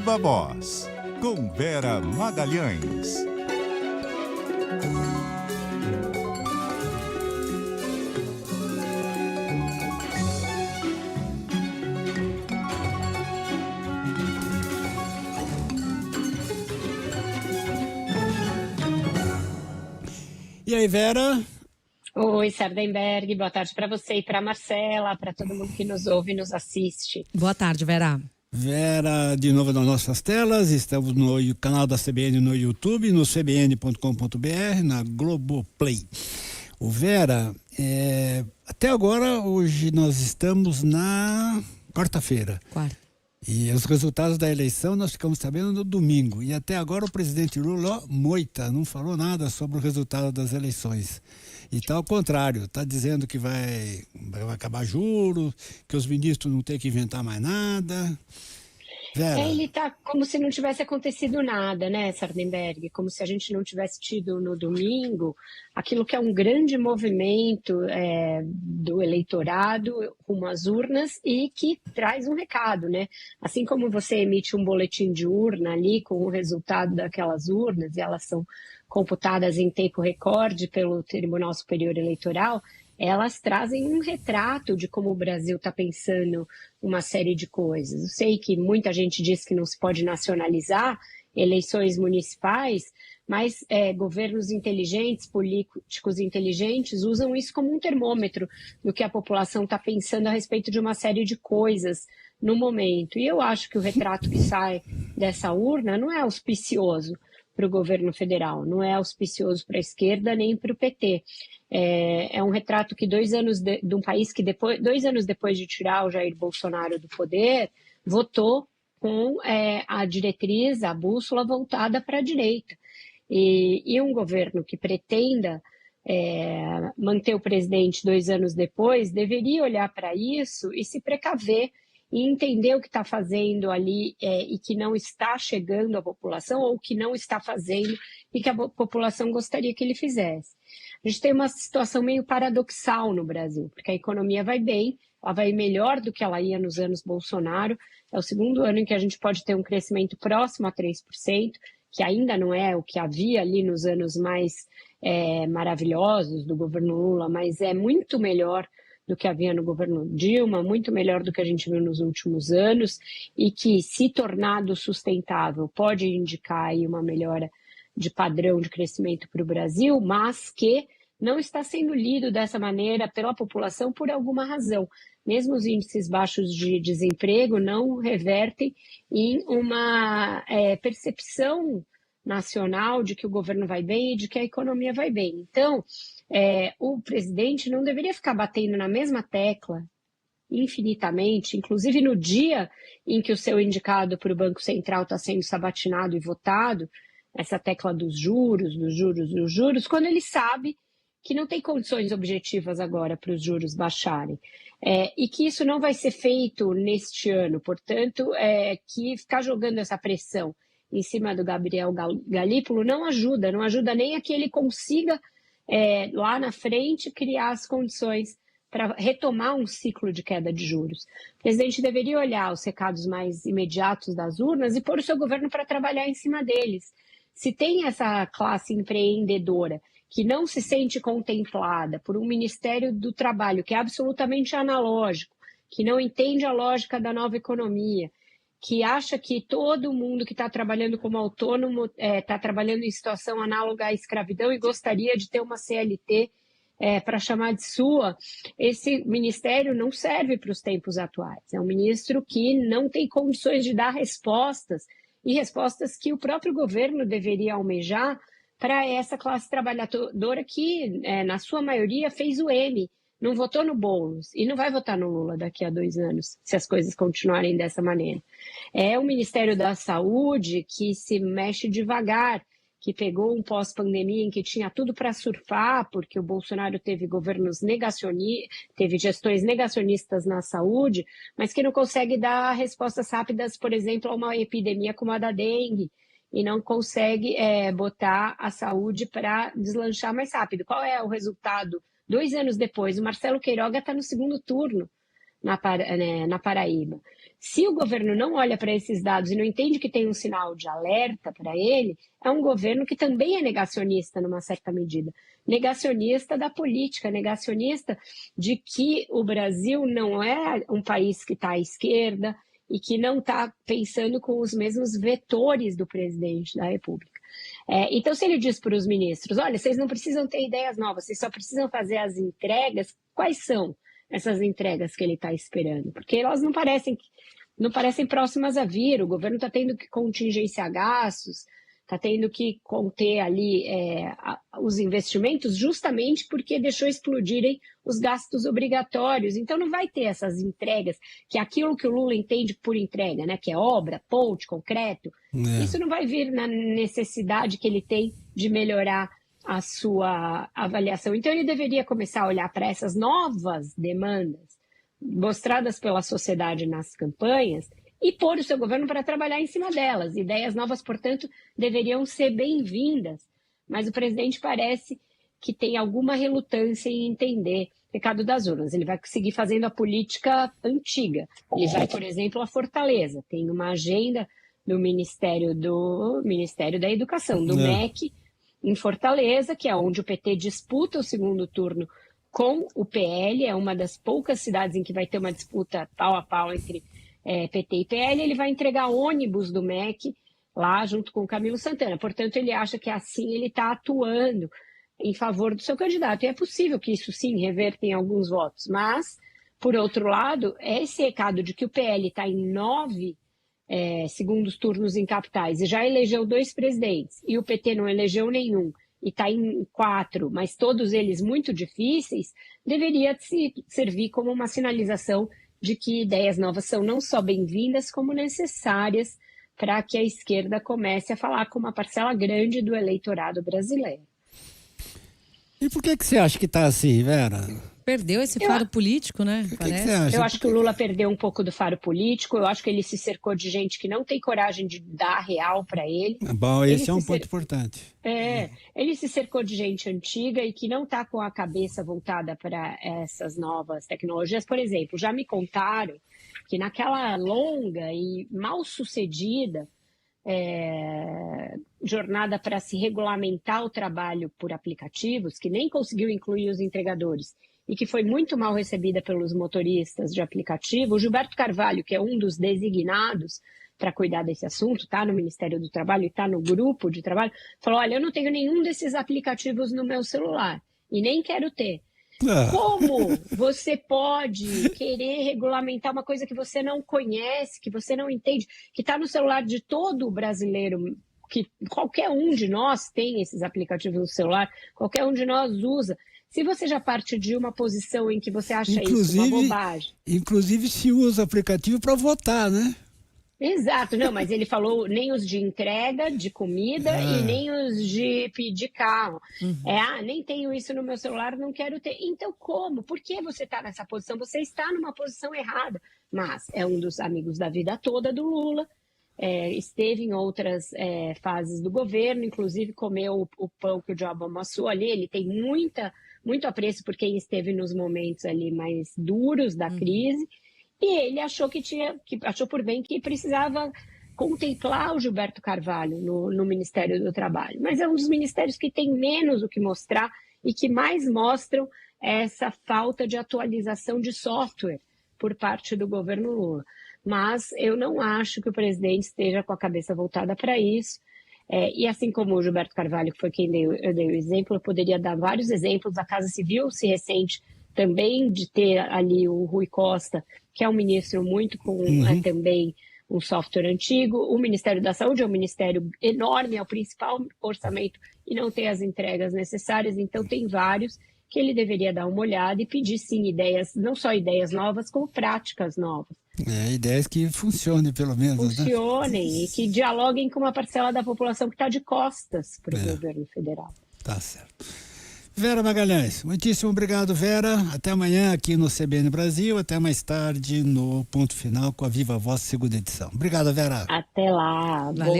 Viva Voz, com Vera Magalhães. E aí, Vera? Oi, Sardenberg, boa tarde para você e para Marcela, para todo mundo que nos ouve e nos assiste. Boa tarde, Vera. Vera, de novo nas nossas telas, estamos no canal da CBN no YouTube, no cbn.com.br, na Globoplay. O Vera, até agora, hoje nós estamos na quarta-feira. E os resultados da eleição nós ficamos sabendo no domingo. E até agora o presidente Lula, moita, não falou nada sobre o resultado das eleições. E está ao contrário, está dizendo que vai acabar juros, que os ministros não têm que inventar mais nada. Vera. Ele está como se não tivesse acontecido nada, né, Sardenberg? Como se a gente não tivesse tido no domingo aquilo que é um grande movimento do eleitorado rumo às urnas e que traz um recado, né? Assim como você emite um boletim de urna ali com o resultado daquelas urnas e elas são computadas em tempo recorde pelo Tribunal Superior Eleitoral, elas trazem um retrato de como o Brasil está pensando uma série de coisas. Eu sei que muita gente diz que não se pode nacionalizar eleições municipais, mas governos inteligentes, políticos inteligentes, usam isso como um termômetro do que a população está pensando a respeito de uma série de coisas no momento. E eu acho que o retrato que sai dessa urna não é auspicioso para o governo federal, não é auspicioso para a esquerda nem para o PT. É um retrato que 2 anos de um país que 2 anos depois de tirar o Jair Bolsonaro do poder, votou com a diretriz, a bússola voltada para a direita. E um governo que pretenda manter o presidente 2 anos depois, deveria olhar para isso e se precaver e entender o que está fazendo ali e que não está chegando à população ou que não está fazendo e que a população gostaria que ele fizesse. A gente tem uma situação meio paradoxal no Brasil, porque a economia vai bem, ela vai melhor do que ela ia nos anos Bolsonaro, é o segundo ano em que a gente pode ter um crescimento próximo a 3%, que ainda não é o que havia ali nos anos mais maravilhosos do governo Lula, mas é muito melhor do que havia no governo Dilma, muito melhor do que a gente viu nos últimos anos e que, se tornado sustentável, pode indicar aí uma melhora de padrão de crescimento para o Brasil, mas que não está sendo lido dessa maneira pela população por alguma razão. Mesmo os índices baixos de desemprego não revertem em uma percepção nacional de que o governo vai bem e de que a economia vai bem. Então, o presidente não deveria ficar batendo na mesma tecla infinitamente, inclusive no dia em que o seu indicado para o Banco Central está sendo sabatinado e votado, essa tecla dos juros, quando ele sabe que não tem condições objetivas agora para os juros baixarem. E que isso não vai ser feito neste ano, portanto, que ficar jogando essa pressão em cima do Gabriel Galípolo não ajuda nem a que ele consiga lá na frente criar as condições para retomar um ciclo de queda de juros. O presidente deveria olhar os recados mais imediatos das urnas e pôr o seu governo para trabalhar em cima deles. Se tem essa classe empreendedora que não se sente contemplada por um Ministério do Trabalho que é absolutamente analógico, que não entende a lógica da nova economia, que acha que todo mundo que está trabalhando como autônomo está trabalhando em situação análoga à escravidão e gostaria de ter uma CLT para chamar de sua, esse ministério não serve para os tempos atuais. É um ministro que não tem condições de dar respostas, e respostas que o próprio governo deveria almejar para essa classe trabalhadora que, na sua maioria, fez o M, não votou no Boulos e não vai votar no Lula daqui a 2 anos, se as coisas continuarem dessa maneira. É o Ministério da Saúde que se mexe devagar, que pegou um pós-pandemia em que tinha tudo para surfar, porque o Bolsonaro teve governos teve gestões negacionistas na saúde, mas que não consegue dar respostas rápidas, por exemplo, a uma epidemia como a da dengue, e não consegue botar a saúde para deslanchar mais rápido. Qual é o resultado? 2 anos depois, o Marcelo Queiroga está no segundo turno na Paraíba. Se o governo não olha para esses dados e não entende que tem um sinal de alerta para ele, é um governo que também é negacionista, numa certa medida. Negacionista da política, negacionista de que o Brasil não é um país que está à esquerda e que não está pensando com os mesmos vetores do presidente da República. Então, se ele diz para os ministros, olha, vocês não precisam ter ideias novas, vocês só precisam fazer as entregas, quais são essas entregas que ele está esperando? Porque elas não parecem próximas a vir, o governo está tendo que contingenciar gastos, está tendo que conter ali os investimentos justamente porque deixou explodirem os gastos obrigatórios. Então não vai ter essas entregas, que é aquilo que o Lula entende por entrega, né? Que é obra, ponte, concreto. Isso não vai vir na necessidade que ele tem de melhorar a sua avaliação. Então ele deveria começar a olhar para essas novas demandas mostradas pela sociedade nas campanhas e pôr o seu governo para trabalhar em cima delas. Ideias novas, portanto, deveriam ser bem-vindas, mas o presidente parece que tem alguma relutância em entender o recado das urnas. Ele vai seguir fazendo a política antiga. Ele vai, por exemplo, à Fortaleza. Tem uma agenda do Ministério da Educação, do MEC, em Fortaleza, que é onde o PT disputa o segundo turno com o PL. É uma das poucas cidades em que vai ter uma disputa pau a pau entre PT e PL. Ele vai entregar ônibus do MEC lá junto com o Camilo Santana. Portanto, ele acha que assim ele está atuando em favor do seu candidato. E é possível que isso sim reverta em alguns votos. Mas, por outro lado, esse recado de que o PL está em 9 segundos turnos em capitais e já elegeu 2 presidentes e o PT não elegeu nenhum e está em 4, mas todos eles muito difíceis, deveria servir como uma sinalização de que ideias novas são não só bem-vindas, como necessárias para que a esquerda comece a falar com uma parcela grande do eleitorado brasileiro. E por que você acha que está assim, Vera? Perdeu esse faro político, né? O que você acha? Eu acho que o Lula perdeu um pouco do faro político, eu acho que ele se cercou de gente que não tem coragem de dar real para ele. Bom, esse é um ponto importante. Ele se cercou de gente antiga e que não está com a cabeça voltada para essas novas tecnologias. Por exemplo, já me contaram que naquela longa e mal sucedida jornada para se regulamentar o trabalho por aplicativos, que nem conseguiu incluir os entregadores e que foi muito mal recebida pelos motoristas de aplicativo, o Gilberto Carvalho, que é um dos designados para cuidar desse assunto, está no Ministério do Trabalho e está no grupo de trabalho, falou, olha, eu não tenho nenhum desses aplicativos no meu celular e nem quero ter. Como você pode querer regulamentar uma coisa que você não conhece, que você não entende, que está no celular de todo brasileiro, que qualquer um de nós tem esses aplicativos no celular, qualquer um de nós usa. Se você já parte de uma posição em que você acha isso uma bobagem... Inclusive se usa aplicativo para votar, né? Exato, não, mas ele falou nem os de entrega de comida e nem os de pedir carro. Nem tenho isso no meu celular, não quero ter. Então como? Por que você está nessa posição? Você está numa posição errada. Mas é um dos amigos da vida toda do Lula, esteve em outras fases do governo, inclusive comeu o pão que o diabo amassou ali. Ele tem muito apreço por quem esteve nos momentos ali mais duros da crise. E ele achou achou por bem que precisava contemplar o Gilberto Carvalho no Ministério do Trabalho. Mas é um dos ministérios que tem menos o que mostrar e que mais mostram essa falta de atualização de software por parte do governo Lula. Mas eu não acho que o presidente esteja com a cabeça voltada para isso. E assim como o Gilberto Carvalho, que foi quem eu dei o exemplo, eu poderia dar vários exemplos. A Casa Civil se ressente também de ter ali o Rui Costa, que é um ministro muito com também um software antigo. O Ministério da Saúde é um ministério enorme, é o principal orçamento e não tem as entregas necessárias. Então tem vários que ele deveria dar uma olhada e pedir sim ideias, não só ideias novas, como práticas novas. Ideias que funcionem pelo menos. Funcionem e que dialoguem com uma parcela da população que está de costas para o governo federal. Tá certo. Vera Magalhães, muitíssimo obrigado, Vera. Até amanhã aqui no CBN Brasil, até mais tarde no Ponto Final com a Viva Voz segunda edição. Obrigado, Vera. Até lá. Valeu.